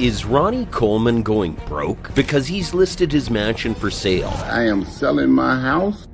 Is Ronnie Coleman going broke? Because he's listed his mansion for sale. I am selling my house,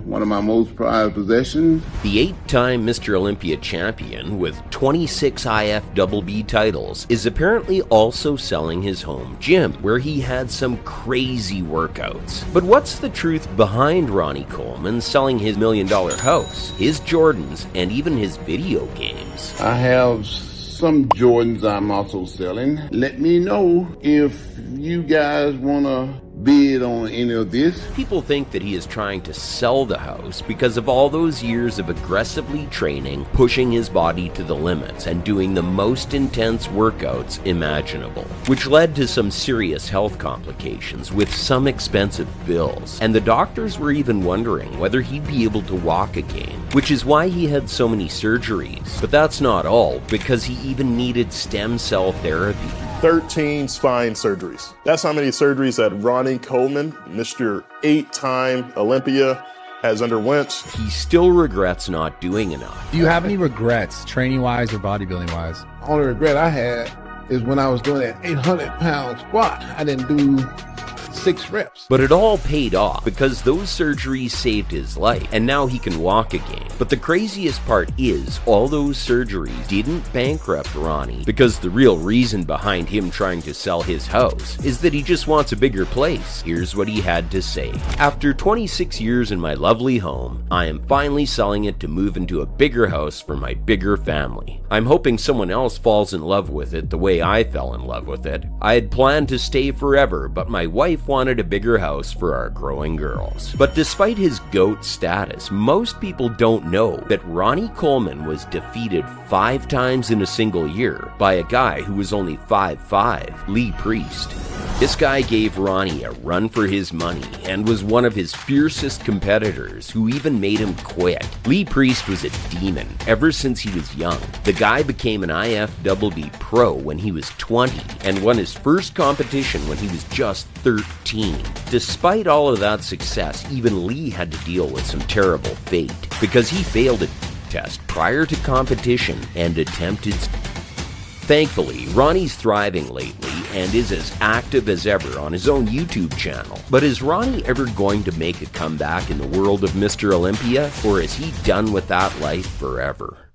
one of my most prized possessions. The 8-time Mr. Olympia champion with 26 IFBB titles is apparently also selling his home gym, where he had some crazy workouts. But what's the truth behind Ronnie Coleman selling his $1 million house, his Jordans, and even his video games? I have some Jordans I'm also selling. Let me know if you guys want to bid on any of this. People think that he is trying to sell the house because of all those years of aggressively training, pushing his body to the limits, and doing the most intense workouts imaginable, which led to some serious health complications with some expensive bills. And the doctors were even wondering whether he'd be able to walk again, which is why he had so many surgeries. But that's not all, because he even needed stem cell therapy. 13 spine surgeries. That's how many surgeries that Ronnie Coleman, Mr. 8-time Olympia, has underwent. He still regrets not doing enough. Do you have any regrets, training-wise or bodybuilding-wise? The only regret I had is when I was doing that 800-pound squat. I didn't do 6 reps. But it all paid off because those surgeries saved his life, and now he can walk again. But the craziest part is, all those surgeries didn't bankrupt Ronnie, because the real reason behind him trying to sell his house is that he just wants a bigger place. Here's what he had to say. After 26 years in my lovely home, I am finally selling it to move into a bigger house for my bigger family. I'm hoping someone else falls in love with it the way I fell in love with it. I had planned to stay forever, but my wife wanted a bigger house for our growing girls. But despite his GOAT status, most people don't know that Ronnie Coleman was defeated 5 times in a single year by a guy who was only 5'5", Lee Priest. This guy gave Ronnie a run for his money and was one of his fiercest competitors, who even made him quit. Lee Priest was a demon ever since he was young. The guy became an IFBB pro when he was 20 and won his first competition when he was just 13. Despite all of that success, even Lee had to deal with some terrible fate because he failed a test prior to competition and attempted. Thankfully, Ronnie's thriving lately and is as active as ever on his own YouTube channel. But is Ronnie ever going to make a comeback in the world of Mr. Olympia, or is he done with that life forever?